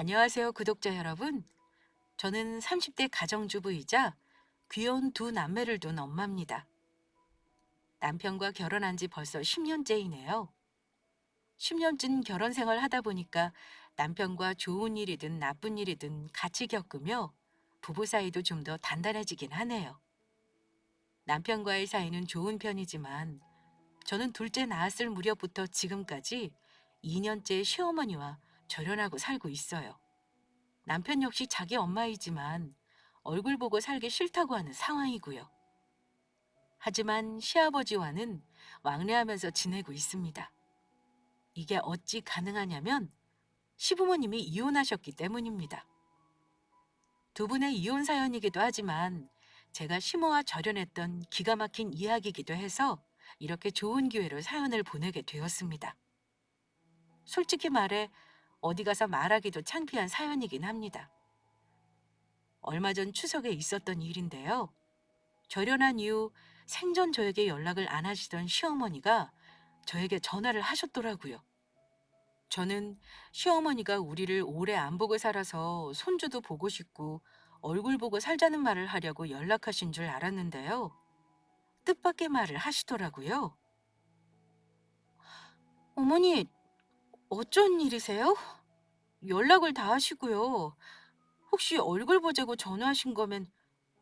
안녕하세요, 구독자 여러분. 저는 30대 가정주부이자 귀여운 두 남매를 둔 엄마입니다. 남편과 결혼한 지 벌써 10년째이네요. 10년쯤 결혼 생활 하다 보니까 남편과 좋은 일이든 나쁜 일이든 같이 겪으며 부부 사이도 좀 더 단단해지긴 하네요. 남편과의 사이는 좋은 편이지만 저는 둘째 낳았을 무렵부터 지금까지 2년째 시어머니와 절연하고 살고 있어요. 남편 역시 자기 엄마이지만 얼굴 보고 살기 싫다고 하는 상황이고요. 하지만 시아버지와는 왕래하면서 지내고 있습니다. 이게 어찌 가능하냐면 시부모님이 이혼하셨기 때문입니다. 두 분의 이혼 사연이기도 하지만 제가 심오와 절연했던 기가 막힌 이야기이기도 해서 이렇게 좋은 기회로 사연을 보내게 되었습니다. 솔직히 말해 어디 가서 말하기도 창피한 사연이긴 합니다. 얼마 전 추석에 있었던 일인데요. 결혼한 이후 생전 저에게 연락을 안 하시던 시어머니가 저에게 전화를 하셨더라고요. 저는 시어머니가 우리를 오래 안 보고 살아서 손주도 보고 싶고 얼굴 보고 살자는 말을 하려고 연락하신 줄 알았는데요. 뜻밖의 말을 하시더라고요. 어머니, 어쩐 일이세요? 연락을 다 하시고요. 혹시 얼굴 보자고 전화하신 거면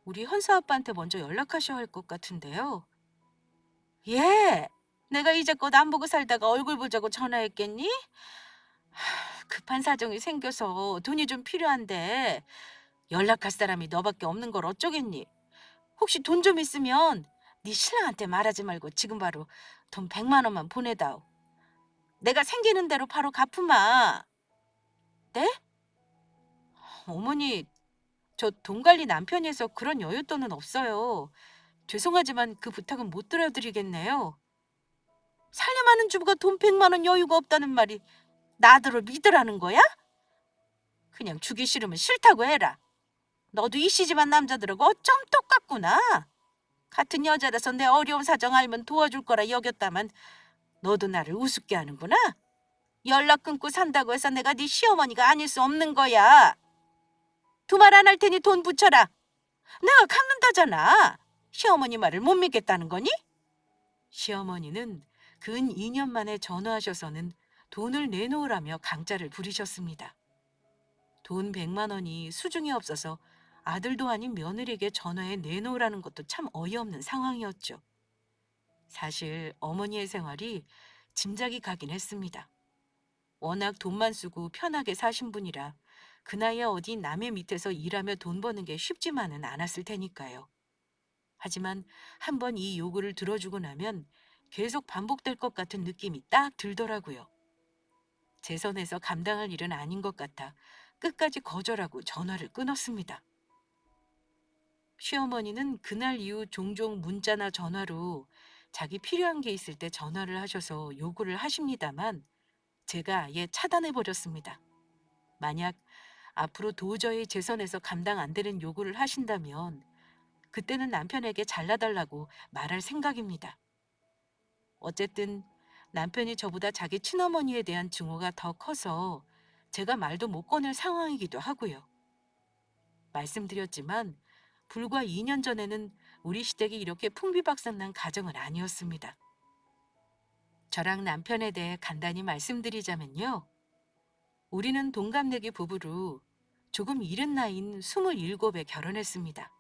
우리 현사 아빠한테 먼저 연락하셔야 할 것 같은데요. 예. 내가 이제껏 안 보고 살다가 얼굴 보자고 전화했겠니? 급한 사정이 생겨서 돈이 좀 필요한데 연락할 사람이 너밖에 없는 걸 어쩌겠니? 혹시 돈 좀 있으면 네 신랑한테 말하지 말고 지금 바로 돈 100만 원만 보내다오. 내가 생기는 대로 바로 갚으마. 네? 어머니, 저 돈 관리 남편이어서 그런 여윳돈은 없어요. 죄송하지만 그 부탁은 못 들어드리겠네요. 살림하는 주부가 돈 100만 원 여유가 없다는 말이 나더러 믿으라는 거야? 그냥 주기 싫으면 싫다고 해라. 너도 이 시집안 남자들하고 어쩜 똑같구나. 같은 여자라서 내 어려운 사정 알면 도와줄 거라 여겼다만 너도 나를 우습게 하는구나. 연락 끊고 산다고 해서 내가 네 시어머니가 아닐 수 없는 거야. 두 말 안 할 테니 돈 붙여라. 내가 갚는다잖아. 시어머니 말을 못 믿겠다는 거니? 시어머니는 근 2년 만에 전화하셔서는 돈을 내놓으라며 강짜를 부리셨습니다. 돈 100만 원이 수중에 없어서 아들도 아닌 며느리에게 전화해 내놓으라는 것도 참 어이없는 상황이었죠. 사실 어머니의 생활이 짐작이 가긴 했습니다. 워낙 돈만 쓰고 편하게 사신 분이라 그 나이에 어디 남의 밑에서 일하며 돈 버는 게 쉽지만은 않았을 테니까요. 하지만 한번 이 요구를 들어주고 나면 계속 반복될 것 같은 느낌이 딱 들더라고요. 제 선에서 감당할 일은 아닌 것 같아 끝까지 거절하고 전화를 끊었습니다. 시어머니는 그날 이후 종종 문자나 전화로 자기 필요한 게 있을 때 전화를 하셔서 요구를 하십니다만 제가 아예 차단해 버렸습니다. 만약 앞으로 도저히 제 선에서 감당 안 되는 요구를 하신다면 그때는 남편에게 잘라달라고 말할 생각입니다. 어쨌든 남편이 저보다 자기 친어머니에 대한 증오가 더 커서 제가 말도 못 꺼낼 상황이기도 하고요. 말씀드렸지만 불과 2년 전에는 우리 시댁이 이렇게 풍비박산난 가정은 아니었습니다. 저랑 남편에 대해 간단히 말씀드리자면요. 우리는 동갑내기 부부로 조금 이른 나이인 27에 결혼했습니다.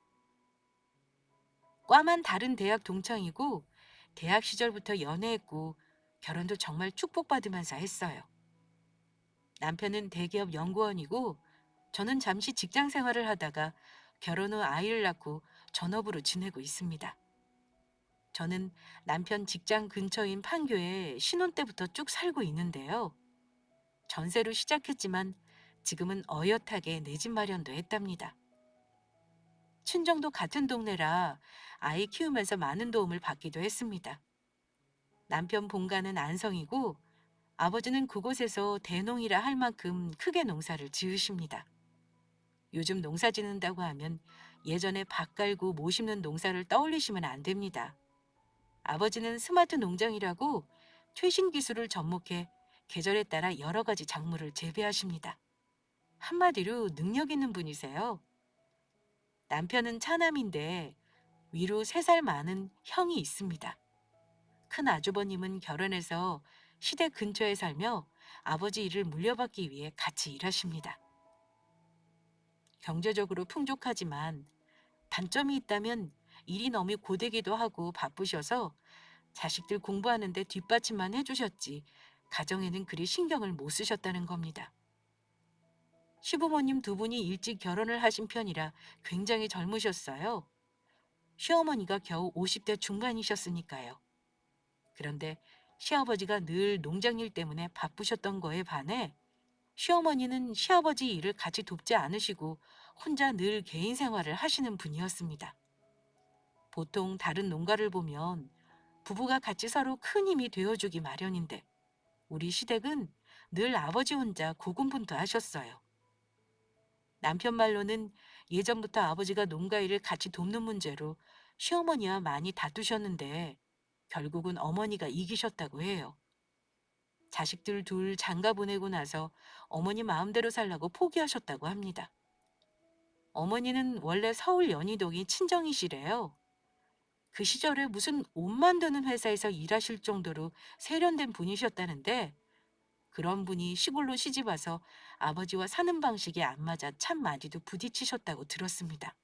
과만 다른 대학 동창이고 대학 시절부터 연애했고 결혼도 정말 축복받으면서 했어요. 남편은 대기업 연구원이고 저는 잠시 직장 생활을 하다가 결혼 후 아이를 낳고 전업으로 지내고 있습니다. 저는 남편 직장 근처인 판교에 신혼 때부터 쭉 살고 있는데요. 전세로 시작했지만 지금은 어엿하게 내 집 마련도 했답니다. 친정도 같은 동네라 아이 키우면서 많은 도움을 받기도 했습니다. 남편 본가는 안성이고 아버지는 그곳에서 대농이라 할 만큼 크게 농사를 지으십니다. 요즘 농사 짓는다고 하면 예전에 밭 갈고 모 심는 농사를 떠올리시면 안 됩니다. 아버지는 스마트 농장이라고 최신 기술을 접목해 계절에 따라 여러 가지 작물을 재배하십니다. 한마디로 능력 있는 분이세요. 남편은 차남인데 위로 3살 많은 형이 있습니다. 큰 아주버님은 결혼해서 시댁 근처에 살며 아버지 일을 물려받기 위해 같이 일하십니다. 경제적으로 풍족하지만 단점이 있다면 일이 너무 고되기도 하고 바쁘셔서 자식들 공부하는데 뒷받침만 해주셨지 가정에는 그리 신경을 못 쓰셨다는 겁니다. 시부모님 2분이 일찍 결혼을 하신 편이라 굉장히 젊으셨어요. 시어머니가 겨우 50대 중반이셨으니까요. 그런데 시아버지가 늘 농장 일 때문에 바쁘셨던 거에 반해 시어머니는 시아버지 일을 같이 돕지 않으시고 혼자 늘 개인 생활을 하시는 분이었습니다. 보통 다른 농가를 보면 부부가 같이 서로 큰 힘이 되어주기 마련인데 우리 시댁은 늘 아버지 혼자 고군분투하셨어요. 남편 말로는 예전부터 아버지가 농가 일을 같이 돕는 문제로 시어머니와 많이 다투셨는데 결국은 어머니가 이기셨다고 해요. 자식들 둘 장가 보내고 나서 어머니 마음대로 살라고 포기하셨다고 합니다. 어머니는 원래 서울 연희동이 친정이시래요. 그 시절에 무슨 옷 만드는 회사에서 일하실 정도로 세련된 분이셨다는데 그런 분이 시골로 시집 와서 아버지와 사는 방식이 안 맞아 참 많이도 부딪히셨다고 들었습니다.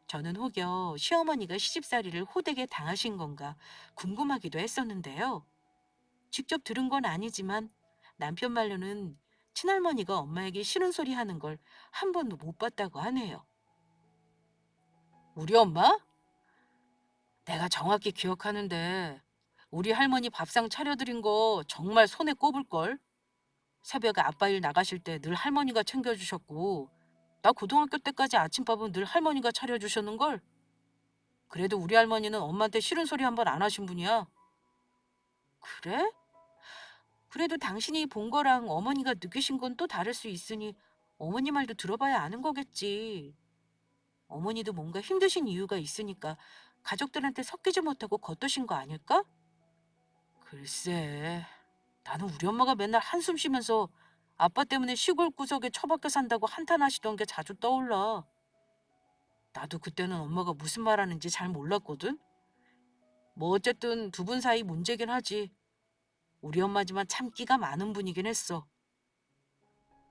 저는 혹여 시어머니가 시집살이를 호되게 당하신 건가 궁금하기도 했었는데요. 직접 들은 건 아니지만 남편 말로는 친할머니가 엄마에게 싫은 소리 하는 걸 한 번도 못 봤다고 하네요. 우리 엄마? 내가 정확히 기억하는데 우리 할머니 밥상 차려드린 거 정말 손에 꼽을걸? 새벽에 아빠 일 나가실 때 늘 할머니가 챙겨주셨고 나 고등학교 때까지 아침밥은 늘 할머니가 차려주셨는걸? 그래도 우리 할머니는 엄마한테 싫은 소리 한 번 안 하신 분이야. 그래? 그래도 당신이 본 거랑 어머니가 느끼신 건 또 다를 수 있으니 어머니 말도 들어봐야 아는 거겠지. 어머니도 뭔가 힘드신 이유가 있으니까 가족들한테 섞이지 못하고 겉도신 거 아닐까? 글쎄, 나는 우리 엄마가 맨날 한숨 쉬면서 아빠 때문에 시골 구석에 처박혀 산다고 한탄하시던 게 자주 떠올라. 나도 그때는 엄마가 무슨 말하는지 잘 몰랐거든. 뭐 어쨌든 2분 사이 문제긴 하지. 우리 엄마지만 참 끼가 많은 분이긴 했어.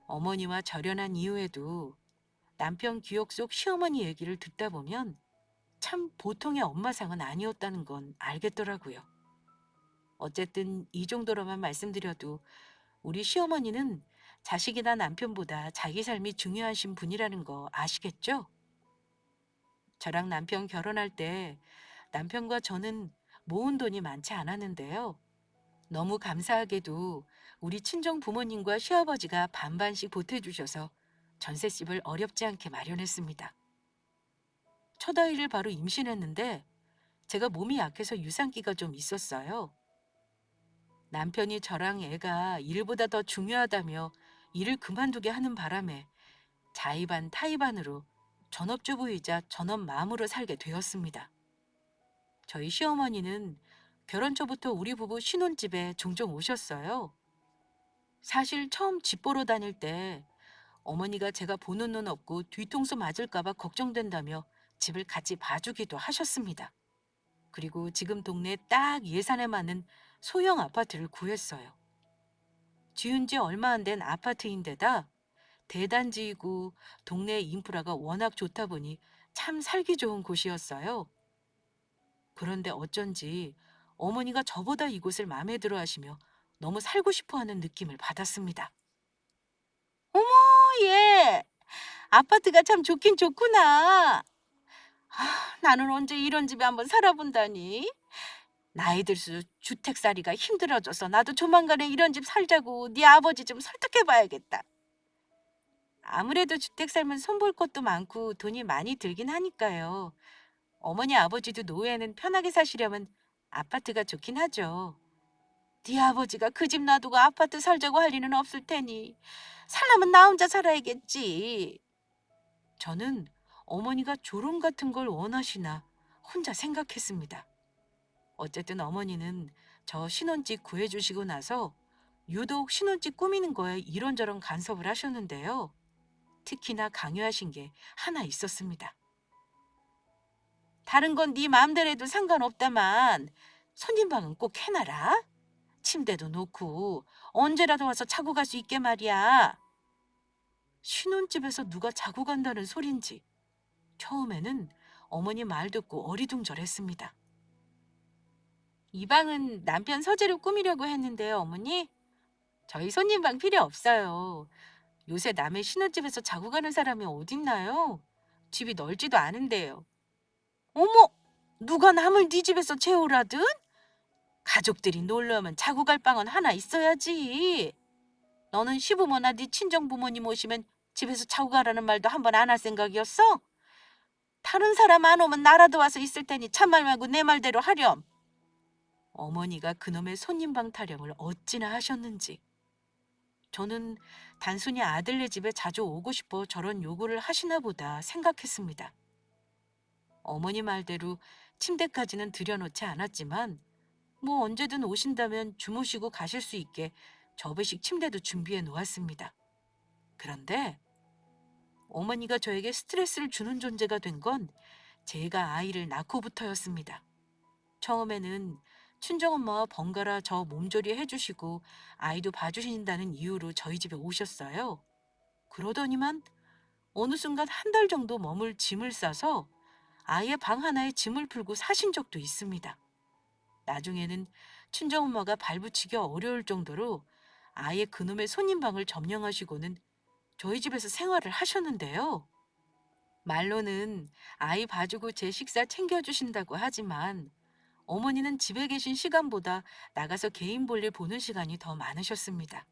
어머니와 절연한 이후에도 남편 기억 속 시어머니 얘기를 듣다 보면 참 보통의 엄마상은 아니었다는 건 알겠더라고요. 어쨌든 이 정도로만 말씀드려도 우리 시어머니는 자식이나 남편보다 자기 삶이 중요하신 분이라는 거 아시겠죠? 저랑 남편 결혼할 때 남편과 저는 모은 돈이 많지 않았는데요. 너무 감사하게도 우리 친정 부모님과 시아버지가 반반씩 보태주셔서 전셋집을 어렵지 않게 마련했습니다. 첫 아이를 바로 임신했는데 제가 몸이 약해서 유산기가 좀 있었어요. 남편이 저랑 애가 일보다 더 중요하다며 일을 그만두게 하는 바람에 자의반 타의반으로 전업주부이자 전업맘으로 살게 되었습니다. 저희 시어머니는 결혼 초부터 우리 부부 신혼집에 종종 오셨어요. 사실 처음 집 보러 다닐 때 어머니가 제가 보는 눈 없고 뒤통수 맞을까 봐 걱정된다며 집을 같이 봐주기도 하셨습니다. 그리고 지금 동네에 딱 예산에 맞는 소형 아파트를 구했어요. 지은 지 얼마 안 된 아파트인데다 대단지이고 동네 인프라가 워낙 좋다 보니 참 살기 좋은 곳이었어요. 그런데 어쩐지 어머니가 저보다 이곳을 마음에 들어 하시며 너무 살고 싶어 하는 느낌을 받았습니다. 어머, 얘! 아파트가 참 좋긴 좋구나. 나는 언제 이런 집에 한번 살아본다니. 나이 들수록 주택살이가 힘들어져서 나도 조만간에 이런 집 살자고 네 아버지 좀 설득해봐야겠다. 아무래도 주택 살면 손볼 것도 많고 돈이 많이 들긴 하니까요. 어머니 아버지도 노후에는 편하게 사시려면 아파트가 좋긴 하죠. 네 아버지가 그 집 놔두고 아파트 살자고 할 리는 없을 테니 살려면 나 혼자 살아야겠지. 저는 어머니가 조론 같은 걸 원하시나 혼자 생각했습니다. 어쨌든 어머니는 저 신혼집 구해주시고 나서 유독 신혼집 꾸미는 거에 이런저런 간섭을 하셨는데요. 특히나 강요하신 게 하나 있었습니다. 다른 건 네 마음대로 해도 상관없다만 손님 방은 꼭 해놔라. 침대도 놓고 언제라도 와서 자고 갈 수 있게 말이야. 신혼집에서 누가 자고 간다는 소린지 처음에는 어머니 말 듣고 어리둥절했습니다. 이 방은 남편 서재로 꾸미려고 했는데요, 어머니. 저희 손님 방 필요 없어요. 요새 남의 신혼집에서 자고 가는 사람이 어딨나요? 집이 넓지도 않은데요. 어머! 누가 남을 네 집에서 재우라든? 가족들이 놀러 오면 자고 갈 방은 하나 있어야지. 너는 시부모나 네 친정 부모님 오시면 집에서 자고 가라는 말도 한 번 안 할 생각이었어? 다른 사람 안 오면 나라도 와서 있을 테니 참말 말고 내 말대로 하렴. 어머니가 그놈의 손님방 타령을 어찌나 하셨는지. 저는 단순히 아들네 집에 자주 오고 싶어 저런 요구를 하시나 보다 생각했습니다. 어머니 말대로 침대까지는 들여놓지 않았지만 뭐 언제든 오신다면 주무시고 가실 수 있게 접이식 침대도 준비해 놓았습니다. 그런데 어머니가 저에게 스트레스를 주는 존재가 된 건 제가 아이를 낳고부터였습니다. 처음에는 친정엄마와 번갈아 저 몸조리 해주시고 아이도 봐주신다는 이유로 저희 집에 오셨어요. 그러더니만 어느 순간 한 달 정도 머물 짐을 싸서 아이의 방 하나에 짐을 풀고 사신 적도 있습니다. 나중에는 친정엄마가 발붙이기 어려울 정도로 아예 그놈의 손님방을 점령하시고는 저희 집에서 생활을 하셨는데요. 말로는 아이 봐주고 제 식사 챙겨주신다고 하지만 어머니는 집에 계신 시간보다 나가서 개인 볼일 보는 시간이 더 많으셨습니다.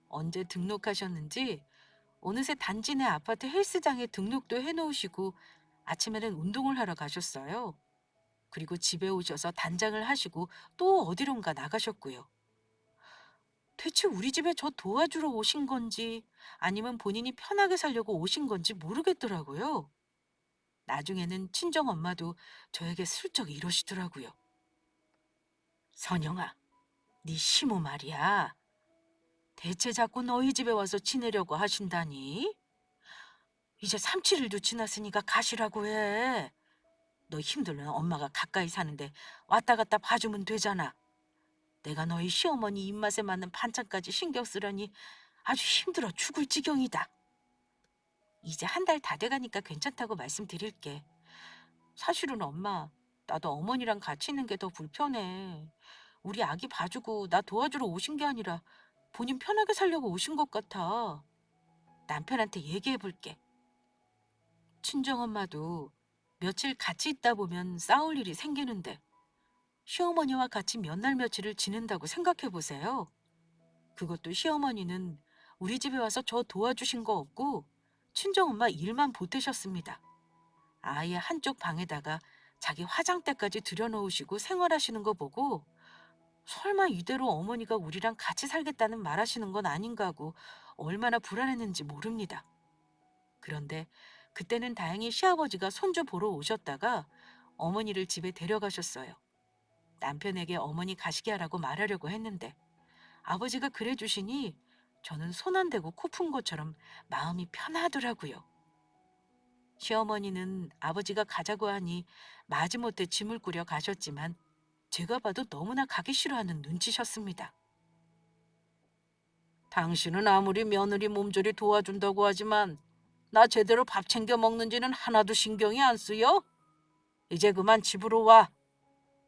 언제 등록하셨는지 어느새 단지 내 아파트 헬스장에 등록도 해놓으시고 아침에는 운동을 하러 가셨어요. 그리고 집에 오셔서 단장을 하시고 또 어디론가 나가셨고요. 대체 우리 집에 저 도와주러 오신 건지 아니면 본인이 편하게 살려고 오신 건지 모르겠더라고요. 나중에는 친정엄마도 저에게 슬쩍 이러시더라고요. 선영아, 네 시모 말이야. 대체 자꾸 너희 집에 와서 지내려고 하신다니? 이제 3, 7일도 지났으니까 가시라고 해. 너 힘들면 엄마가 가까이 사는데 왔다 갔다 봐주면 되잖아. 내가 너희 시어머니 입맛에 맞는 반찬까지 신경 쓰려니 아주 힘들어 죽을 지경이다. 이제 한 달 다 돼가니까 괜찮다고 말씀드릴게. 사실은 엄마, 나도 어머니랑 같이 있는 게 더 불편해. 우리 아기 봐주고 나 도와주러 오신 게 아니라 본인 편하게 살려고 오신 것 같아. 남편한테 얘기해 볼게. 친정엄마도 며칠 같이 있다 보면 싸울 일이 생기는데 시어머니와 같이 몇 날 며칠을 지낸다고 생각해 보세요. 그것도 시어머니는 우리 집에 와서 저 도와주신 거 없고 친정엄마 일만 보태셨습니다. 아예 한쪽 방에다가 자기 화장대까지 들여놓으시고 생활하시는 거 보고 설마 이대로 어머니가 우리랑 같이 살겠다는 말하시는 건 아닌가 하고 얼마나 불안했는지 모릅니다. 그런데 그때는 다행히 시아버지가 손주 보러 오셨다가 어머니를 집에 데려가셨어요. 남편에게 어머니 가시게 하라고 말하려고 했는데 아버지가 그래 주시니 저는 손 안 대고 코 푼 것처럼 마음이 편하더라고요. 시어머니는 아버지가 가자고 하니 마지못해 짐을 꾸려 가셨지만 제가 봐도 너무나 가기 싫어하는 눈치셨습니다. 당신은 아무리 며느리 몸조리 도와준다고 하지만 나 제대로 밥 챙겨 먹는지는 하나도 신경이 안 쓰여? 이제 그만 집으로 와.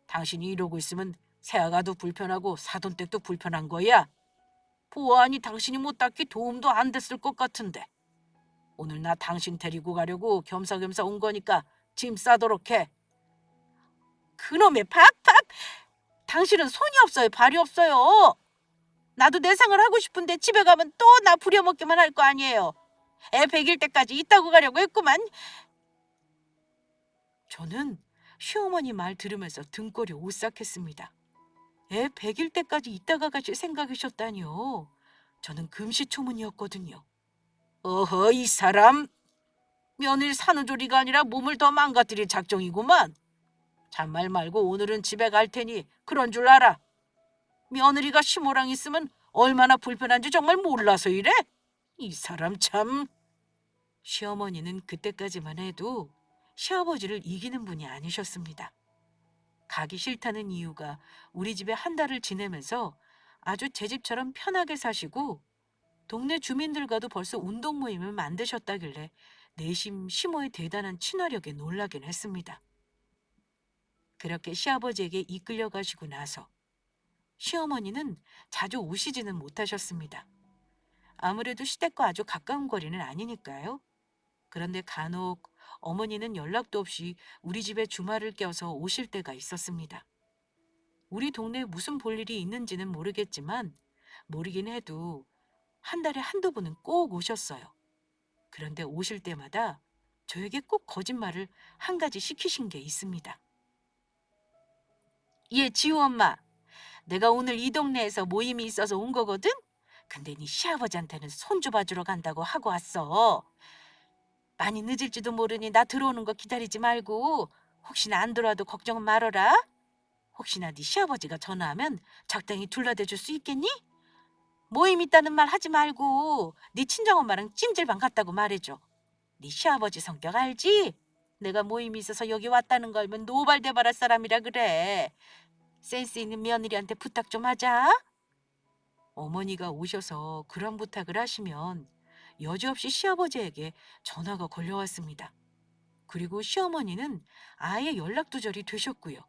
당신이 이러고 있으면 새아가도 불편하고 사돈댁도 불편한 거야. 보아하니 당신이 뭐 딱히 도움도 안 됐을 것 같은데. 오늘 나 당신 데리고 가려고 겸사겸사 온 거니까 짐 싸도록 해. 그놈의 팍팍! 당신은 손이 없어요, 발이 없어요. 나도 내 생을 하고 싶은데 집에 가면 또 나 부려먹기만 할 거 아니에요. 애 100일 때까지 있다고 가려고 했구만. 저는 시어머니 말 들으면서 등골이 오싹했습니다. 애 100일 때까지 있다가 가실 생각이셨다니요. 저는 금시초문이었거든요. 어허, 이 사람. 며느리 산후조리가 아니라 몸을 더 망가뜨릴 작정이구만. 잔말 말고 오늘은 집에 갈 테니 그런 줄 알아. 며느리가 시모랑 있으면 얼마나 불편한지 정말 몰라서 이래? 이 사람 참. 시어머니는 그때까지만 해도 시아버지를 이기는 분이 아니셨습니다. 가기 싫다는 이유가 우리 집에 한 달을 지내면서 아주 제 집처럼 편하게 사시고 동네 주민들과도 벌써 운동 모임을 만드셨다길래 내심 시모의 대단한 친화력에 놀라긴 했습니다. 그렇게 시아버지에게 이끌려 가시고 나서 시어머니는 자주 오시지는 못하셨습니다. 아무래도 시댁과 아주 가까운 거리는 아니니까요. 그런데 간혹 어머니는 연락도 없이 우리 집에 주말을 껴서 오실 때가 있었습니다. 우리 동네에 무슨 볼일이 있는지는 모르겠지만 모르긴 해도 한 달에 한두 번은 꼭 오셨어요. 그런데 오실 때마다 저에게 꼭 거짓말을 한 가지 시키신 게 있습니다. 얘 지우 엄마, 내가 오늘 이 동네에서 모임이 있어서 온 거거든? 근데 네 시아버지한테는 손주 봐주러 간다고 하고 왔어. 많이 늦을지도 모르니 나 들어오는 거 기다리지 말고 혹시나 안 들어와도 걱정 말어라. 혹시나 네 시아버지가 전화하면 적당히 둘러대 줄 수 있겠니? 모임 있다는 말 하지 말고 네 친정엄마랑 찜질방 갔다고 말해줘. 네 시아버지 성격 알지? 내가 모임이 있어서 여기 왔다는 거 알면 노발대발할 사람이라 그래. 센스 있는 며느리한테 부탁 좀 하자. 어머니가 오셔서 그런 부탁을 하시면 여지없이 시아버지에게 전화가 걸려왔습니다. 그리고 시어머니는 아예 연락두절이 되셨고요.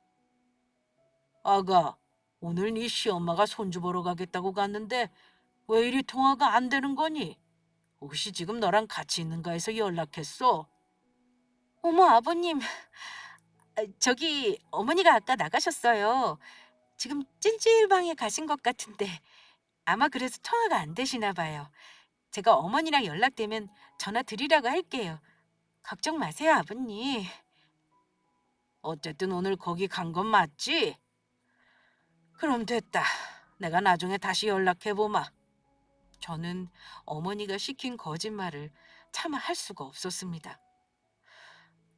아가, 오늘 네 시엄마가 손주 보러 가겠다고 갔는데 왜 이리 통화가 안 되는 거니? 혹시 지금 너랑 같이 있는가 해서 연락했어? 어머 아버님, 저기 어머니가 아까 나가셨어요. 지금 찜질방에 가신 것 같은데 아마 그래서 통화가 안 되시나 봐요. 제가 어머니랑 연락되면 전화 드리라고 할게요. 걱정 마세요, 아버님. 어쨌든 오늘 거기 간 건 맞지? 그럼 됐다. 내가 나중에 다시 연락해보마. 저는 어머니가 시킨 거짓말을 차마 할 수가 없었습니다.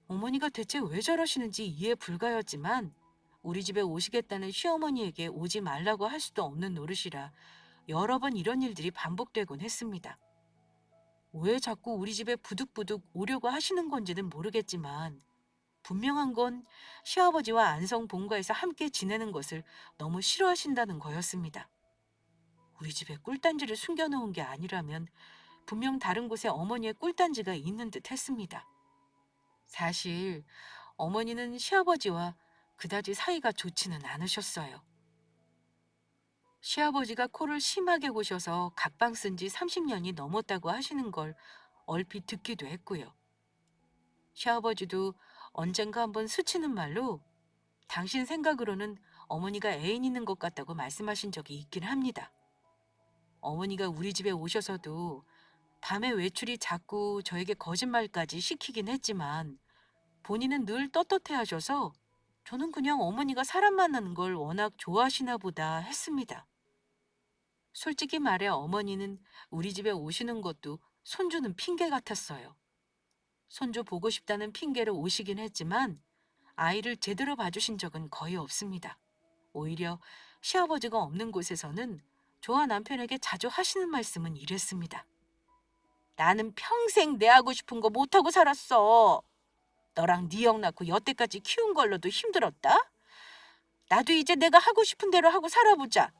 어머니가 대체 왜 저러시는지 이해 불가였지만 우리 집에 오시겠다는 시어머니에게 오지 말라고 할 수도 없는 노릇이라 여러 번 이런 일들이 반복되곤 했습니다. 왜 자꾸 우리 집에 부득부득 오려고 하시는 건지는 모르겠지만 분명한 건 시아버지와 안성 본가에서 함께 지내는 것을 너무 싫어하신다는 거였습니다. 우리 집에 꿀단지를 숨겨놓은 게 아니라면 분명 다른 곳에 어머니의 꿀단지가 있는 듯 했습니다. 사실 어머니는 시아버지와 그다지 사이가 좋지는 않으셨어요. 시아버지가 코를 심하게 고셔서 각방 쓴 지 30년이 넘었다고 하시는 걸 얼핏 듣기도 했고요. 시아버지도 언젠가 한번 스치는 말로 당신 생각으로는 어머니가 애인 있는 것 같다고 말씀하신 적이 있긴 합니다. 어머니가 우리 집에 오셔서도 밤에 외출이 자꾸 저에게 거짓말까지 시키긴 했지만 본인은 늘 떳떳해 하셔서 저는 그냥 어머니가 사람 만나는 걸 워낙 좋아하시나 보다 했습니다. 솔직히 말해 어머니는 우리 집에 오시는 것도 손주는 핑계 같았어요. 손주 보고 싶다는 핑계로 오시긴 했지만 아이를 제대로 봐주신 적은 거의 없습니다. 오히려 시아버지가 없는 곳에서는 저와 남편에게 자주 하시는 말씀은 이랬습니다. 나는 평생 내 하고 싶은 거 못하고 살았어. 너랑 네 형 낳고 여태까지 키운 걸로도 힘들었다. 나도 이제 내가 하고 싶은 대로 하고 살아보자.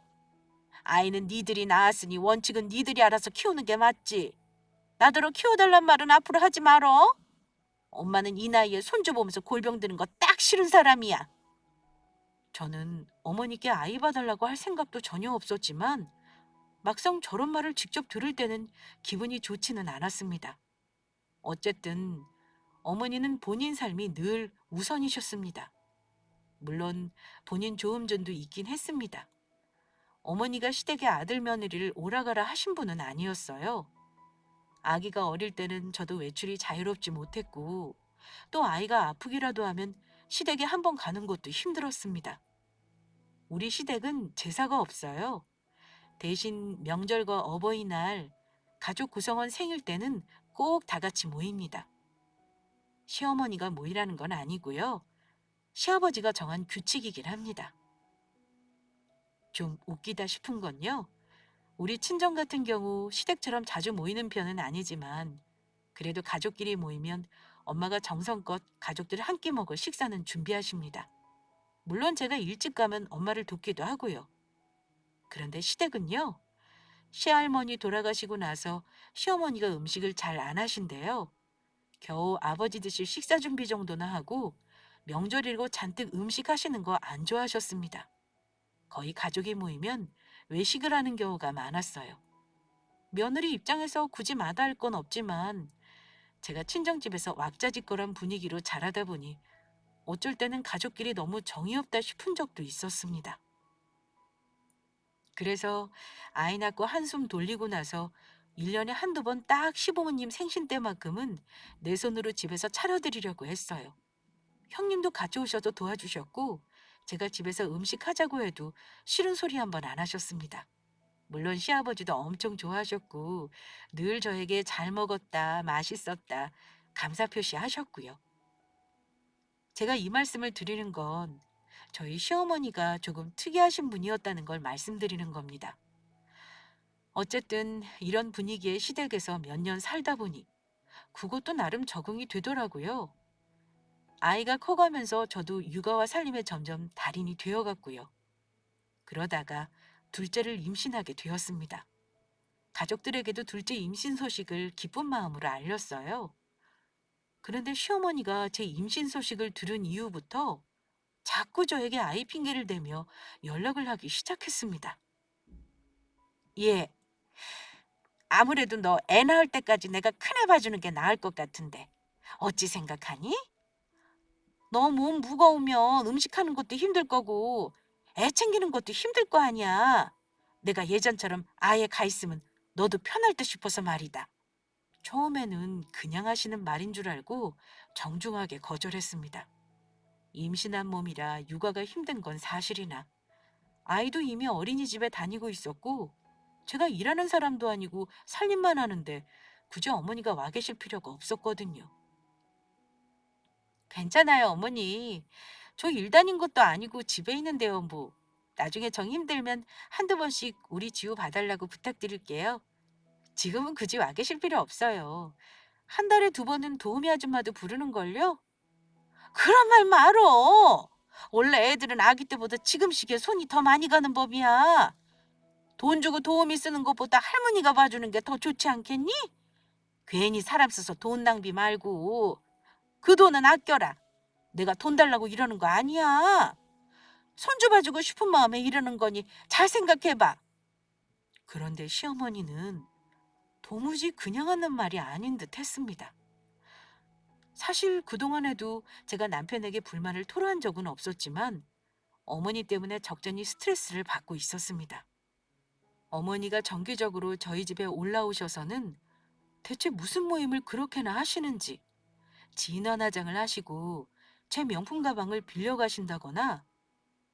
아이는 니들이 낳았으니 원칙은 니들이 알아서 키우는 게 맞지. 나더러 키워달란 말은 앞으로 하지 말어. 엄마는 이 나이에 손주 보면서 골병 드는 거 딱 싫은 사람이야. 저는 어머니께 아이 봐달라고 할 생각도 전혀 없었지만 막상 저런 말을 직접 들을 때는 기분이 좋지는 않았습니다. 어쨌든 어머니는 본인 삶이 늘 우선이셨습니다. 물론 본인 조음전도 있긴 했습니다. 어머니가 시댁의 아들 며느리를 오라가라 하신 분은 아니었어요. 아기가 어릴 때는 저도 외출이 자유롭지 못했고 또 아이가 아프기라도 하면 시댁에 한 번 가는 것도 힘들었습니다. 우리 시댁은 제사가 없어요. 대신 명절과 어버이날, 가족 구성원 생일 때는 꼭 다 같이 모입니다. 시어머니가 모이라는 건 아니고요. 시아버지가 정한 규칙이긴 합니다. 좀 웃기다 싶은 건요. 우리 친정 같은 경우 시댁처럼 자주 모이는 편은 아니지만 그래도 가족끼리 모이면 엄마가 정성껏 가족들 한 끼 먹을 식사는 준비하십니다. 물론 제가 일찍 가면 엄마를 돕기도 하고요. 그런데 시댁은요, 시할머니 돌아가시고 나서 시어머니가 음식을 잘 안 하신대요. 겨우 아버지 드실 식사 준비 정도나 하고 명절이고 잔뜩 음식 하시는 거 안 좋아하셨습니다. 거의 가족이 모이면 외식을 하는 경우가 많았어요. 며느리 입장에서 굳이 마다할 건 없지만 제가 친정집에서 왁자지껄한 분위기로 자라다 보니 어쩔 때는 가족끼리 너무 정이 없다 싶은 적도 있었습니다. 그래서 아이 낳고 한숨 돌리고 나서 1년에 한두 번 딱 시부모님 생신 때만큼은 내 손으로 집에서 차려드리려고 했어요. 형님도 같이 오셔서 도와주셨고 제가 집에서 음식 하자고 해도 싫은 소리 한 번 안 하셨습니다. 물론 시아버지도 엄청 좋아하셨고 늘 저에게 잘 먹었다, 맛있었다, 감사 표시하셨고요. 제가 이 말씀을 드리는 건 저희 시어머니가 조금 특이하신 분이었다는 걸 말씀드리는 겁니다. 어쨌든 이런 분위기의 시댁에서 몇 년 살다 보니 그것도 나름 적응이 되더라고요. 아이가 커가면서 저도 육아와 살림에 점점 달인이 되어갔고요. 그러다가 둘째를 임신하게 되었습니다. 가족들에게도 둘째 임신 소식을 기쁜 마음으로 알렸어요. 그런데 시어머니가 제 임신 소식을 들은 이후부터 자꾸 저에게 아이 핑계를 대며 연락을 하기 시작했습니다. 예, 아무래도 너 애 낳을 때까지 내가 큰애 봐주는 게 나을 것 같은데 어찌 생각하니? 너 몸 무거우면 음식하는 것도 힘들 거고 애 챙기는 것도 힘들 거 아니야. 내가 예전처럼 아예 가 있으면 너도 편할 듯 싶어서 말이다. 처음에는 그냥 하시는 말인 줄 알고 정중하게 거절했습니다. 임신한 몸이라 육아가 힘든 건 사실이나 아이도 이미 어린이집에 다니고 있었고 제가 일하는 사람도 아니고 살림만 하는데 굳이 어머니가 와 계실 필요가 없었거든요. 괜찮아요, 어머니. 저 일 다닌 것도 아니고 집에 있는데요, 뭐. 나중에 정 힘들면 한두 번씩 우리 지우 봐달라고 부탁드릴게요. 지금은 굳이 와 계실 필요 없어요. 한 달에 두 번은 도우미 아줌마도 부르는걸요? 그런 말 말어. 원래 애들은 아기 때보다 지금 시기에 손이 더 많이 가는 법이야. 돈 주고 도우미 쓰는 것보다 할머니가 봐주는 게 더 좋지 않겠니? 괜히 사람 써서 돈 낭비 말고 그 돈은 아껴라. 내가 돈 달라고 이러는 거 아니야. 손주 봐주고 싶은 마음에 이러는 거니 잘 생각해봐. 그런데 시어머니는 도무지 그냥 하는 말이 아닌 듯 했습니다. 사실 그동안에도 제가 남편에게 불만을 토로한 적은 없었지만 어머니 때문에 적잖이 스트레스를 받고 있었습니다. 어머니가 정기적으로 저희 집에 올라오셔서는 대체 무슨 모임을 그렇게나 하시는지 진환화장을 하시고 제 명품 가방을 빌려 가신다거나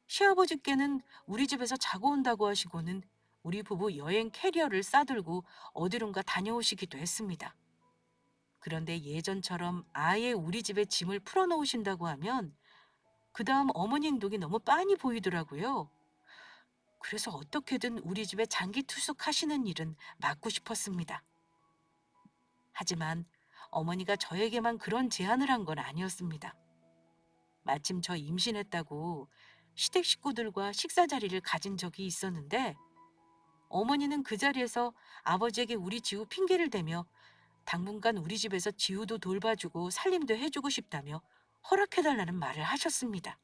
시아버지께는 우리 집에서 자고 온다고 하시고는 우리 부부 여행 캐리어를 싸들고 어디론가 다녀오시기도 했습니다. 그런데 예전처럼 아예 우리 집에 짐을 풀어놓으신다고 하면 그 다음 어머니 행동이 너무 빤히 보이더라고요. 그래서 어떻게든 우리 집에 장기 투숙하시는 일은 막고 싶었습니다. 하지만 어머니가 저에게만 그런 제안을 한 건 아니었습니다. 마침 저 임신했다고 시댁 식구들과 식사 자리를 가진 적이 있었는데 어머니는 그 자리에서 아버지에게 우리 지우 핑계를 대며 당분간 우리 집에서 지우도 돌봐주고 살림도 해주고 싶다며 허락해달라는 말을 하셨습니다.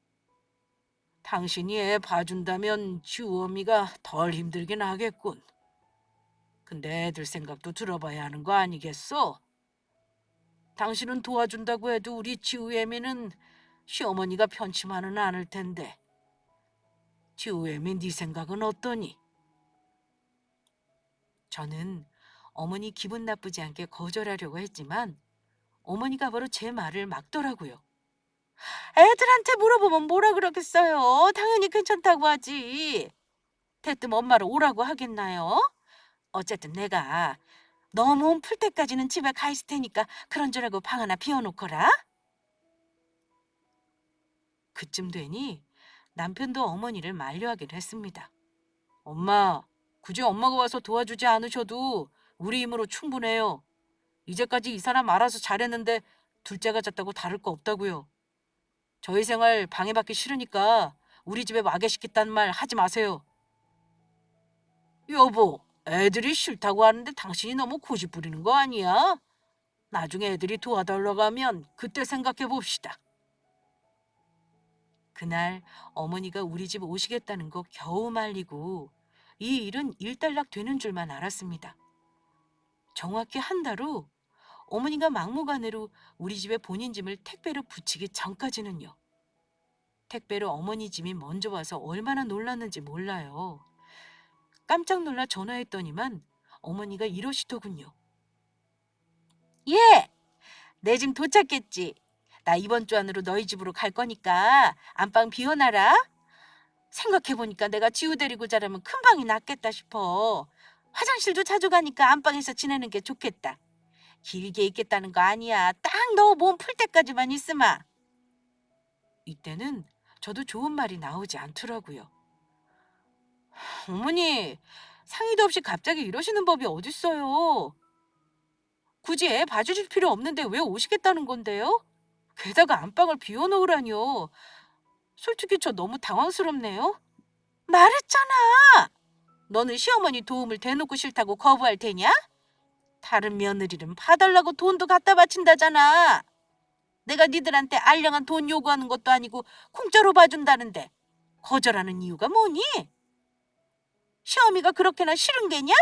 당신이 애 봐준다면 지우 어미가 덜 힘들긴 하겠군. 근데 애들 생각도 들어봐야 하는 거 아니겠어? 당신은 도와준다고 해도 우리 지우 애미는 시어머니가 편치만은 않을 텐데. 지우 애미 네 생각은 어떠니? 저는 어머니 기분 나쁘지 않게 거절하려고 했지만 어머니가 바로 제 말을 막더라고요. 애들한테 물어보면 뭐라 그러겠어요. 당연히 괜찮다고 하지. 대뜸 엄마를 오라고 하겠나요? 어쨌든 내가 너 몸 풀 때까지는 집에 가 있을 테니까 그런 줄 알고 방 하나 비워놓거라. 그쯤 되니 남편도 어머니를 만류하기로 했습니다. 엄마, 굳이 엄마가 와서 도와주지 않으셔도 우리 힘으로 충분해요. 이제까지 이 사람 알아서 잘했는데 둘째가 잤다고 다를 거 없다고요. 저희 생활 방해받기 싫으니까 우리 집에 와게 시켰다는 말 하지 마세요. 여보, 애들이 싫다고 하는데 당신이 너무 고집 부리는 거 아니야? 나중에 애들이 도와달라고 하면 그때 생각해 봅시다. 그날 어머니가 우리 집 오시겠다는 거 겨우 말리고 이 일은 일단락 되는 줄만 알았습니다. 정확히 한 달 후 어머니가 막무가내로 우리 집에 본인 짐을 택배로 붙이기 전까지는요. 택배로 어머니 짐이 먼저 와서 얼마나 놀랐는지 몰라요. 깜짝 놀라 전화했더니만 어머니가 이러시더군요. 예! 내 짐 도착했지. 나 이번 주 안으로 너희 집으로 갈 거니까 안방 비워놔라. 생각해보니까 내가 지우 데리고 자라면 큰 방이 낫겠다 싶어. 화장실도 자주 가니까 안방에서 지내는 게 좋겠다. 길게 있겠다는 거 아니야. 딱 너 몸 풀 때까지만 있으마. 이때는 저도 좋은 말이 나오지 않더라고요. 어머니, 상의도 없이 갑자기 이러시는 법이 어딨어요. 굳이 애 봐주실 필요 없는데 왜 오시겠다는 건데요? 게다가 안방을 비워놓으라니요. 솔직히 저 너무 당황스럽네요. 말했잖아. 너는 시어머니 도움을 대놓고 싫다고 거부할 테냐? 다른 며느리는 봐달라고 돈도 갖다 바친다잖아. 내가 니들한테 알량한 돈 요구하는 것도 아니고 공짜로 봐준다는데 거절하는 이유가 뭐니? 시어미가 그렇게나 싫은 게냐?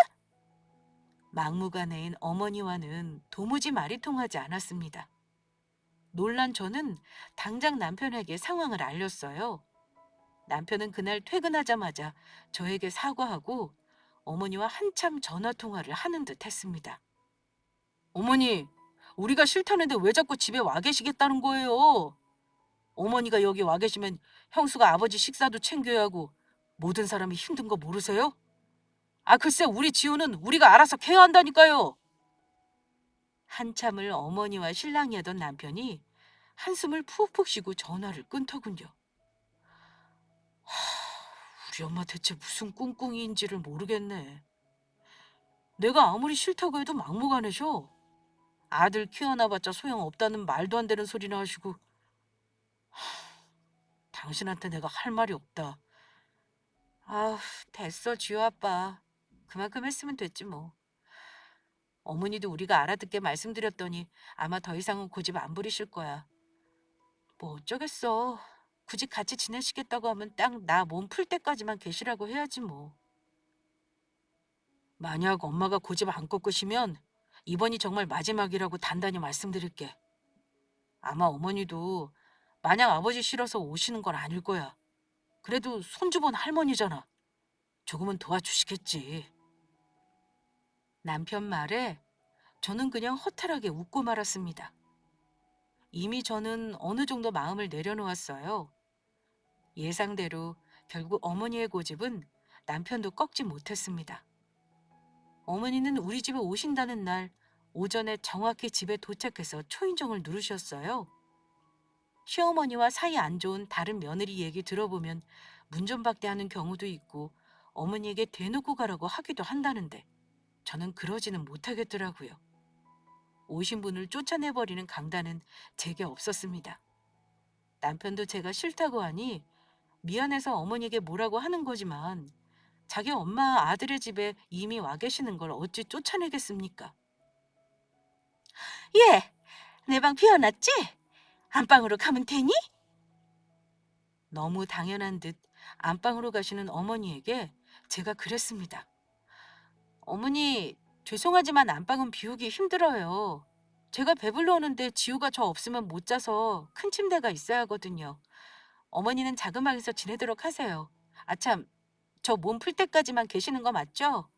막무가내인 어머니와는 도무지 말이 통하지 않았습니다. 놀란 저는 당장 남편에게 상황을 알렸어요. 남편은 그날 퇴근하자마자 저에게 사과하고 어머니와 한참 전화 통화를 하는 듯 했습니다. 어머니, 우리가 싫다는데 왜 자꾸 집에 와 계시겠다는 거예요? 어머니가 여기 와 계시면 형수가 아버지 식사도 챙겨야 하고 모든 사람이 힘든 거 모르세요? 아, 글쎄 우리 지우는 우리가 알아서 케어한다니까요. 한참을 어머니와 신랑이 하던 남편이 한숨을 푹푹 쉬고 전화를 끊더군요. 우리 엄마 대체 무슨 꿍꿍이인지를 모르겠네. 내가 아무리 싫다고 해도 막무가내셔. 아들 키워놔봤자 소용없다는 말도 안 되는 소리나 하시고. 당신한테 내가 할 말이 없다. 아우, 됐어, 지우 아빠. 그만큼 했으면 됐지 뭐. 어머니도 우리가 알아듣게 말씀드렸더니 아마 더 이상은 고집 안 부리실 거야. 뭐 어쩌겠어. 굳이 같이 지내시겠다고 하면 딱 나 몸 풀 때까지만 계시라고 해야지 뭐. 만약 엄마가 고집 안 꺾으시면 이번이 정말 마지막이라고 단단히 말씀드릴게. 아마 어머니도 마냥 아버지 싫어서 오시는 건 아닐 거야. 그래도 손주본 할머니잖아. 조금은 도와주시겠지. 남편 말에 저는 그냥 허탈하게 웃고 말았습니다. 이미 저는 어느 정도 마음을 내려놓았어요. 예상대로 결국 어머니의 고집은 남편도 꺾지 못했습니다. 어머니는 우리 집에 오신다는 날 오전에 정확히 집에 도착해서 초인종을 누르셨어요. 시어머니와 사이 안 좋은 다른 며느리 얘기 들어보면 문전박대하는 경우도 있고 어머니에게 대놓고 가라고 하기도 한다는데 저는 그러지는 못하겠더라고요. 오신 분을 쫓아내버리는 강단은 제게 없었습니다. 남편도 제가 싫다고 하니 미안해서 어머니에게 뭐라고 하는 거지만 자기 엄마 아들의 집에 이미 와 계시는 걸 어찌 쫓아내겠습니까? 예, 내 방 비워놨지? 안방으로 가면 되니? 너무 당연한 듯 안방으로 가시는 어머니에게 제가 그랬습니다. 어머니, 죄송하지만 안방은 비우기 힘들어요. 제가 배불러 오는데 지우가 저 없으면 못 자서 큰 침대가 있어야 하거든요. 어머니는 작은 방에서 지내도록 하세요. 아참, 저 몸 풀 때까지만 계시는 거 맞죠?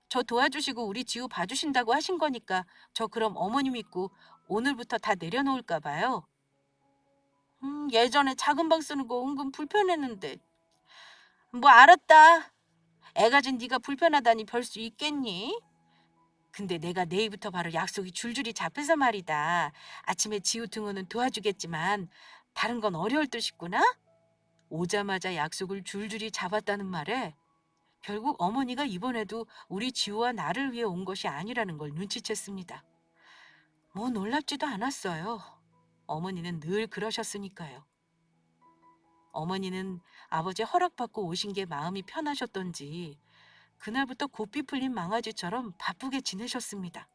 저 도와주시고 우리 지우 봐주신다고 하신 거니까 저 그럼 어머니 믿고 오늘부터 다 내려놓을까 봐요. 예전에 작은 방 쓰는 거 은근 불편했는데. 뭐 알았다. 애 가진 네가 불편하다니 별 수 있겠니? 근데 내가 내일부터 바로 약속이 줄줄이 잡혀서 말이다. 아침에 지우 등원은 도와주겠지만 다른 건 어려울 듯 싶구나? 오자마자 약속을 줄줄이 잡았다는 말에 결국 어머니가 이번에도 우리 지우와 나를 위해 온 것이 아니라는 걸 눈치챘습니다. 뭐 놀랍지도 않았어요. 어머니는 늘 그러셨으니까요. 어머니는 아버지 허락받고 오신 게 마음이 편하셨던지 그날부터 고삐 풀린 망아지처럼 바쁘게 지내셨습니다.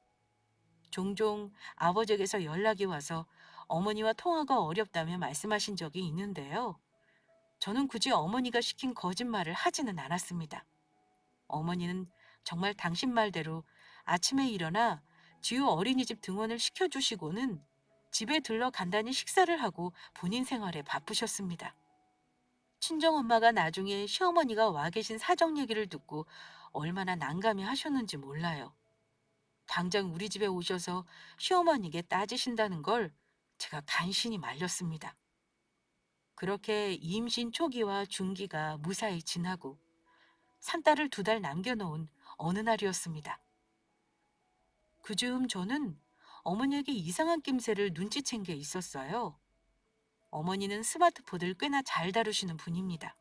종종 아버지에게서 연락이 와서 어머니와 통화가 어렵다며 말씀하신 적이 있는데요. 저는 굳이 어머니가 시킨 거짓말을 하지는 않았습니다. 어머니는 정말 당신 말대로 아침에 일어나 지우 어린이집 등원을 시켜주시고는 집에 들러 간단히 식사를 하고 본인 생활에 바쁘셨습니다. 친정엄마가 나중에 시어머니가 와 계신 사정 얘기를 듣고 얼마나 난감해 하셨는지 몰라요. 당장 우리 집에 오셔서 시어머니께 따지신다는 걸 제가 간신히 말렸습니다. 그렇게 임신 초기와 중기가 무사히 지나고 산딸을 2달 남겨놓은 어느 날이었습니다. 그즈음 저는 어머니에게 이상한 낌새를 눈치챈 게 있었어요. 어머니는 스마트폰을 꽤나 잘 다루시는 분입니다.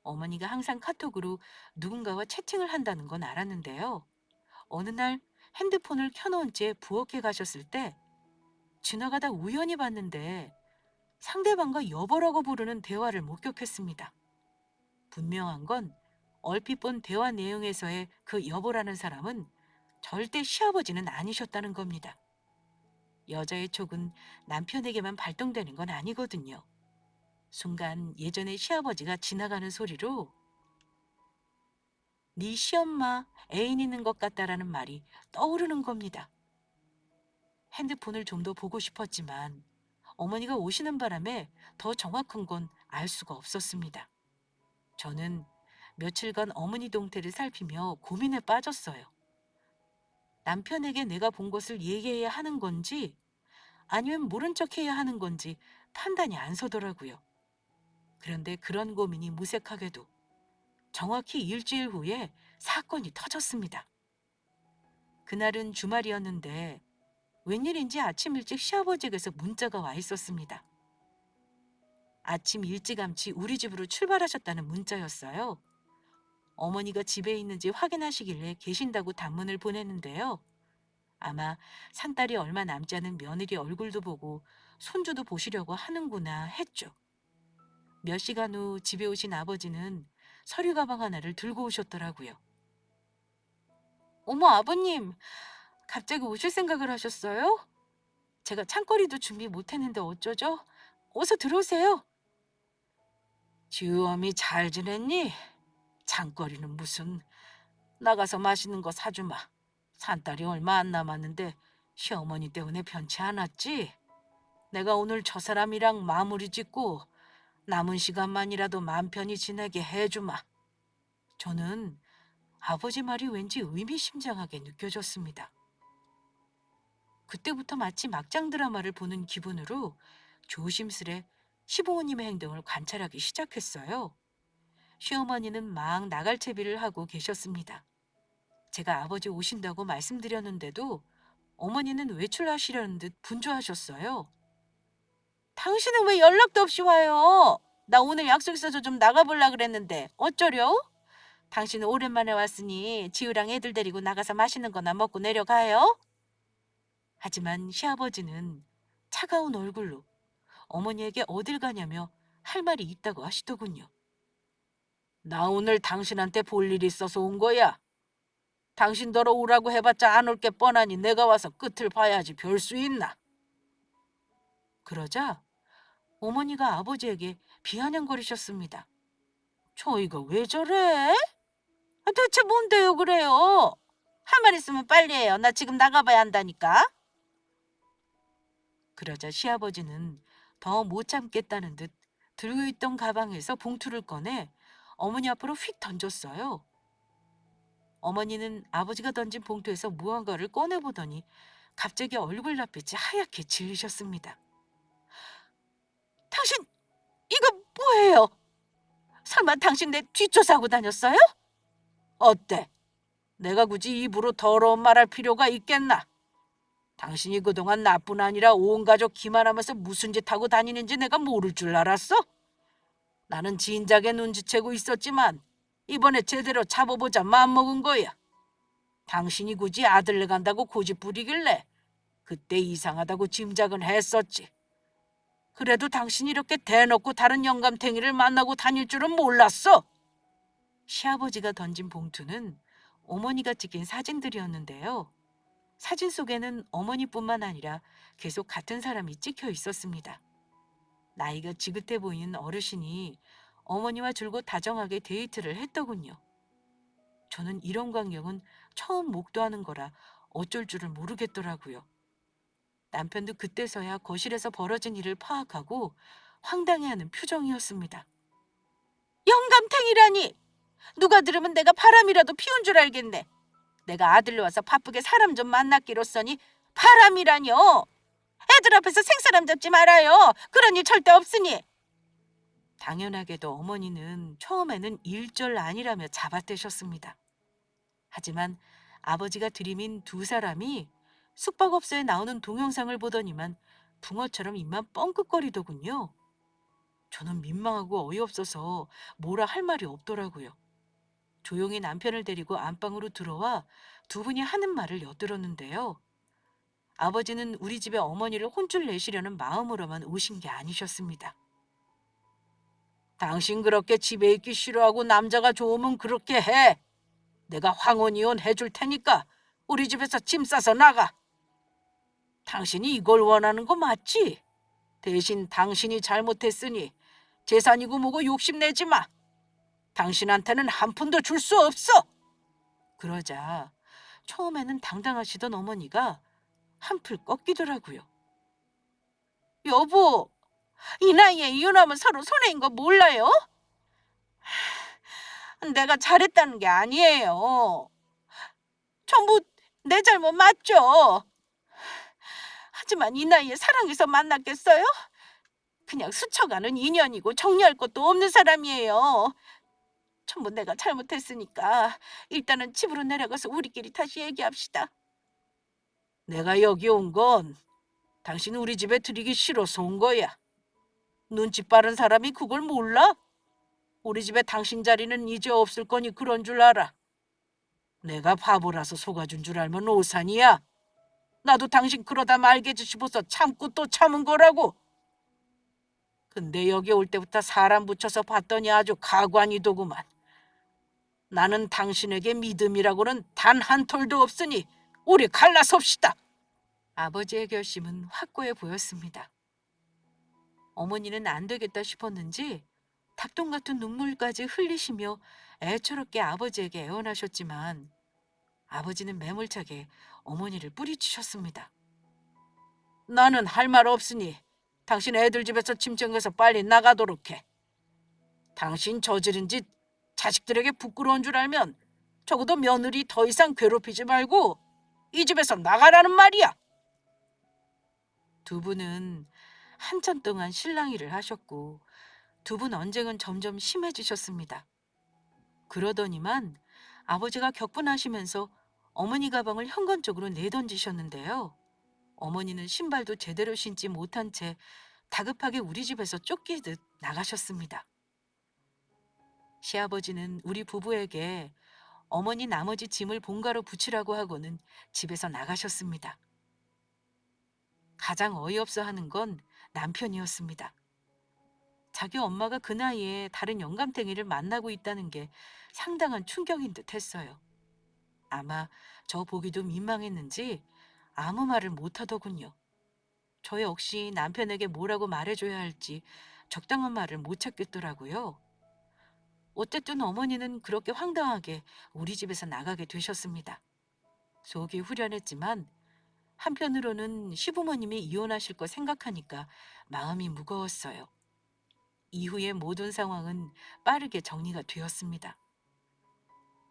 어머니가 항상 카톡으로 누군가와 채팅을 한다는 건 알았는데요. 어느 날 핸드폰을 켜놓은 채 부엌에 가셨을 때 지나가다 우연히 봤는데 상대방과 여보라고 부르는 대화를 목격했습니다. 분명한 건 얼핏 본 대화 내용에서의 그 여보라는 사람은 절대 시아버지는 아니셨다는 겁니다. 여자의 촉은 남편에게만 발동되는 건 아니거든요. 순간 예전에 시아버지가 지나가는 소리로 네 시엄마 애인 있는 것 같다라는 말이 떠오르는 겁니다. 핸드폰을 좀 더 보고 싶었지만 어머니가 오시는 바람에 더 정확한 건 알 수가 없었습니다. 저는 며칠간 어머니 동태를 살피며 고민에 빠졌어요. 남편에게 내가 본 것을 얘기해야 하는 건지 아니면 모른 척 해야 하는 건지 판단이 안 서더라고요. 그런데 그런 고민이 무색하게도 정확히 일주일 후에 사건이 터졌습니다. 그날은 주말이었는데 웬일인지 아침 일찍 시아버지에게서 문자가 와 있었습니다. 아침 일찌감치 우리 집으로 출발하셨다는 문자였어요. 어머니가 집에 있는지 확인하시길래 계신다고 단문을 보냈는데요. 아마 산딸이 얼마 남지 않은 며느리 얼굴도 보고 손주도 보시려고 하는구나 했죠. 몇 시간 후 집에 오신 아버지는 서류 가방 하나를 들고 오셨더라고요. 어머 아버님, 갑자기 오실 생각을 하셨어요? 제가 창거리도 준비 못했는데 어쩌죠? 어서 들어오세요. 지우엄이 잘 지냈니? 장거리는 무슨 나가서 맛있는 거 사주마. 산딸이 얼마 안 남았는데 시어머니 때문에 변치 않았지? 내가 오늘 저 사람이랑 마무리 짓고 남은 시간만이라도 맘 편히 지내게 해주마. 저는 아버지 말이 왠지 의미심장하게 느껴졌습니다. 그때부터 마치 막장 드라마를 보는 기분으로 조심스레 시부모님의 행동을 관찰하기 시작했어요. 시어머니는 막 나갈 채비를 하고 계셨습니다. 제가 아버지 오신다고 말씀드렸는데도 어머니는 외출하시려는 듯 분주하셨어요. 당신은 왜 연락도 없이 와요? 나 오늘 약속 있어서 좀 나가보려 그랬는데 어쩌려? 당신은 오랜만에 왔으니 지우랑 애들 데리고 나가서 맛있는 거나 먹고 내려가요. 하지만 시아버지는 차가운 얼굴로 어머니에게 어딜 가냐며 할 말이 있다고 하시더군요. 나 오늘 당신한테 볼 일 있어서 온 거야. 당신더러 오라고 해봤자 안 올 게 뻔하니 내가 와서 끝을 봐야지 별 수 있나. 그러자 어머니가 아버지에게 비아냥거리셨습니다. 저희가 왜 저래? 대체 뭔데요 그래요? 할 말 있으면 빨리 해요. 나 지금 나가봐야 한다니까. 그러자 시아버지는 더 못 참겠다는 듯 들고 있던 가방에서 봉투를 꺼내 어머니 앞으로 휙 던졌어요. 어머니는 아버지가 던진 봉투에서 무언가를 꺼내보더니 갑자기 얼굴 낯빛이 하얗게 질리셨습니다. 당신 이거 뭐예요? 설마 당신 내 뒷조사하고 다녔어요? 어때? 내가 굳이 입으로 더러운 말할 필요가 있겠나? 당신이 그동안 나뿐 아니라 온 가족 기만하면서 무슨 짓 하고 다니는지 내가 모를 줄 알았어? 나는 진작에 눈치채고 있었지만 이번에 제대로 잡아보자 마음먹은 거야. 당신이 굳이 아들네 간다고 고집 부리길래 그때 이상하다고 짐작은 했었지. 그래도 당신이 이렇게 대놓고 다른 영감탱이를 만나고 다닐 줄은 몰랐어. 시아버지가 던진 봉투는 어머니가 찍힌 사진들이었는데요. 사진 속에는 어머니뿐만 아니라 계속 같은 사람이 찍혀 있었습니다. 나이가 지긋해 보이는 어르신이 어머니와 줄곧 다정하게 데이트를 했더군요. 저는 이런 광경은 처음 목도하는 거라 어쩔 줄을 모르겠더라고요. 남편도 그때서야 거실에서 벌어진 일을 파악하고 황당해하는 표정이었습니다. 영감탱이라니! 누가 들으면 내가 바람이라도 피운 줄 알겠네. 내가 아들로 와서 바쁘게 사람 좀 만났기로써니 바람이라뇨. 애들 앞에서 생사람 잡지 말아요. 그런 일 절대 없으니. 당연하게도 어머니는 처음에는 일절 아니라며 잡아떼셨습니다. 하지만 아버지가 들이민 두 사람이 숙박업소에 나오는 동영상을 보더니만 붕어처럼 입만 뻥끗거리더군요. 저는 민망하고 어이없어서 뭐라 할 말이 없더라고요. 조용히 남편을 데리고 안방으로 들어와 두 분이 하는 말을 엿들었는데요. 아버지는 우리 집에 어머니를 혼쭐 내시려는 마음으로만 오신 게 아니셨습니다. 당신 그렇게 집에 있기 싫어하고 남자가 좋으면 그렇게 해. 내가 황혼 이혼 해줄 테니까 우리 집에서 짐 싸서 나가. 당신이 이걸 원하는 거 맞지? 대신 당신이 잘못했으니 재산이고 뭐고 욕심내지 마. 당신한테는 한 푼도 줄 수 없어. 그러자 처음에는 당당하시던 어머니가 한풀 꺾이더라고요. 여보, 이 나이에 이혼하면 서로 손해인 거 몰라요? 내가 잘했다는 게 아니에요. 전부 내 잘못 맞죠? 하지만 이 나이에 사랑해서 만났겠어요? 그냥 스쳐가는 인연이고 정리할 것도 없는 사람이에요. 전부 내가 잘못했으니까 일단은 집으로 내려가서 우리끼리 다시 얘기합시다. 내가 여기 온 건 당신 우리 집에 들이기 싫어서 온 거야. 눈치 빠른 사람이 그걸 몰라? 우리 집에 당신 자리는 이제 없을 거니 그런 줄 알아. 내가 바보라서 속아준 줄 알면 오산이야. 나도 당신 그러다 말게 싶어서 참고 또 참은 거라고. 근데 여기 올 때부터 사람 붙여서 봤더니 아주 가관이더구만. 나는 당신에게 믿음이라고는 단 한 톨도 없으니 우리 갈라섭시다. 아버지의 결심은 확고해 보였습니다. 어머니는 안 되겠다 싶었는지 닭똥 같은 눈물까지 흘리시며 애처롭게 아버지에게 애원하셨지만 아버지는 매몰차게 어머니를 뿌리치셨습니다. 나는 할 말 없으니 당신 애들 집에서 짐 챙겨서 빨리 나가도록 해. 당신 저지른 짓 자식들에게 부끄러운 줄 알면 적어도 며느리 더 이상 괴롭히지 말고 이 집에서 나가라는 말이야. 두 분은 한참 동안 실랑이를 하셨고 두 분 언쟁은 점점 심해지셨습니다. 그러더니만 아버지가 격분하시면서 어머니 가방을 현관 쪽으로 내던지셨는데요. 어머니는 신발도 제대로 신지 못한 채 다급하게 우리 집에서 쫓기듯 나가셨습니다. 시아버지는 우리 부부에게 어머니 나머지 짐을 본가로 붙이라고 하고는 집에서 나가셨습니다. 가장 어이없어 하는 건 남편이었습니다. 자기 엄마가 그 나이에 다른 영감탱이를 만나고 있다는 게 상당한 충격인 듯 했어요. 아마 저 보기도 민망했는지 아무 말을 못 하더군요. 저 역시 남편에게 뭐라고 말해줘야 할지 적당한 말을 못 찾겠더라고요. 어쨌든 어머니는 그렇게 황당하게 우리 집에서 나가게 되셨습니다. 속이 후련했지만 한편으로는 시부모님이 이혼하실 거 생각하니까 마음이 무거웠어요. 이후의 모든 상황은 빠르게 정리가 되었습니다.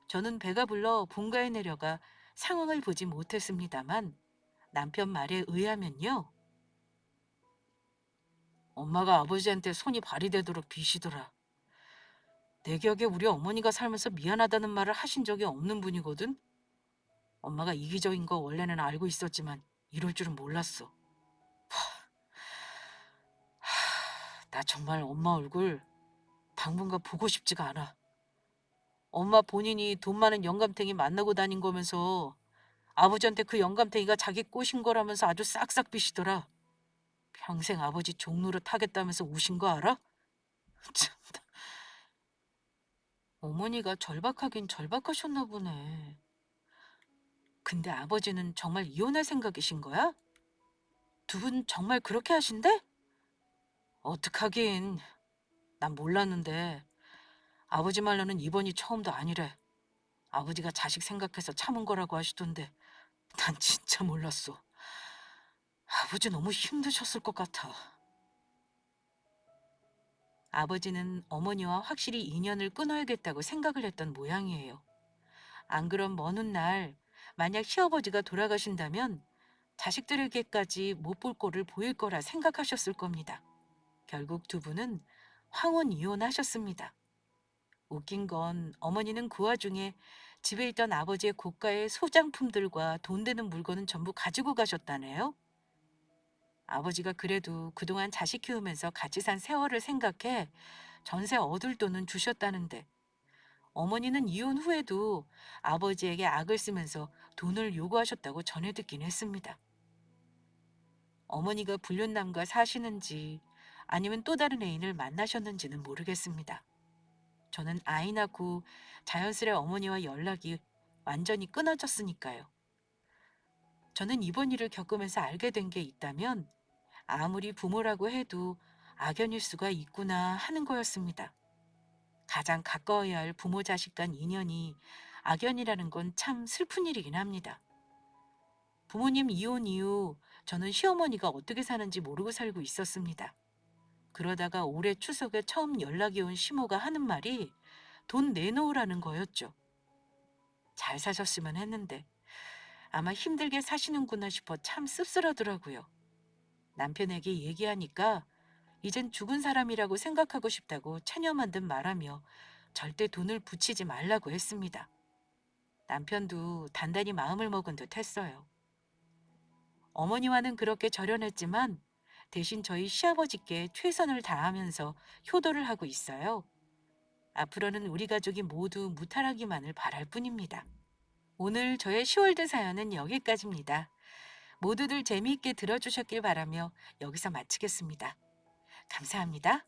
저는 배가 불러 본가에 내려가 상황을 보지 못했습니다만 남편 말에 의하면요. 엄마가 아버지한테 손이 발휘되도록 비시더라. 내 기억에 우리 어머니가 살면서 미안하다는 말을 하신 적이 없는 분이거든. 엄마가 이기적인 거 원래는 알고 있었지만 이럴 줄은 몰랐어. 나 정말 엄마 얼굴 당분간 보고 싶지가 않아. 엄마 본인이 돈 많은 영감탱이 만나고 다닌 거면서 아버지한테 그 영감탱이가 자기 꼬신 거라면서 아주 싹싹 비시더라. 평생 아버지 종로릇 하겠다면서 우신 거 알아? 참, 어머니가 절박하긴 절박하셨나 보네. 근데 아버지는 정말 이혼할 생각이신 거야? 두 분 정말 그렇게 하신대? 어떡하긴. 난 몰랐는데 아버지 말로는 이번이 처음도 아니래. 아버지가 자식 생각해서 참은 거라고 하시던데 난 진짜 몰랐어. 아버지 너무 힘드셨을 것 같아. 아버지는 어머니와 확실히 인연을 끊어야겠다고 생각을 했던 모양이에요. 안 그럼 먼 훗날 만약 시아버지가 돌아가신다면 자식들에게까지 못 볼 꼴을 보일 거라 생각하셨을 겁니다. 결국 두 분은 황혼 이혼하셨습니다. 웃긴 건 어머니는 그 와중에 집에 있던 아버지의 고가의 소장품들과 돈 되는 물건은 전부 가지고 가셨다네요. 아버지가 그래도 그동안 자식 키우면서 같이 산 세월을 생각해 전세 얻을 돈은 주셨다는데 어머니는 이혼 후에도 아버지에게 악을 쓰면서 돈을 요구하셨다고 전해 듣긴 했습니다. 어머니가 불륜남과 사시는지 아니면 또 다른 애인을 만나셨는지는 모르겠습니다. 저는 아이 낳고 자연스레 어머니와 연락이 완전히 끊어졌으니까요. 저는 이번 일을 겪으면서 알게 된 게 있다면 아무리 부모라고 해도 악연일 수가 있구나 하는 거였습니다. 가장 가까워야 할 부모 자식 간 인연이 악연이라는 건 참 슬픈 일이긴 합니다. 부모님 이혼 이후 저는 시어머니가 어떻게 사는지 모르고 살고 있었습니다. 그러다가 올해 추석에 처음 연락이 온 시모가 하는 말이 돈 내놓으라는 거였죠. 잘 사셨으면 했는데 아마 힘들게 사시는구나 싶어 참 씁쓸하더라고요. 남편에게 얘기하니까 이젠 죽은 사람이라고 생각하고 싶다고 체념한 듯 말하며 절대 돈을 붙이지 말라고 했습니다. 남편도 단단히 마음을 먹은 듯 했어요. 어머니와는 그렇게 절연했지만 대신 저희 시아버지께 최선을 다하면서 효도를 하고 있어요. 앞으로는 우리 가족이 모두 무탈하기만을 바랄 뿐입니다. 오늘 저의 10월드 사연은 여기까지입니다. 모두들 재미있게 들어주셨길 바라며 여기서 마치겠습니다. 감사합니다.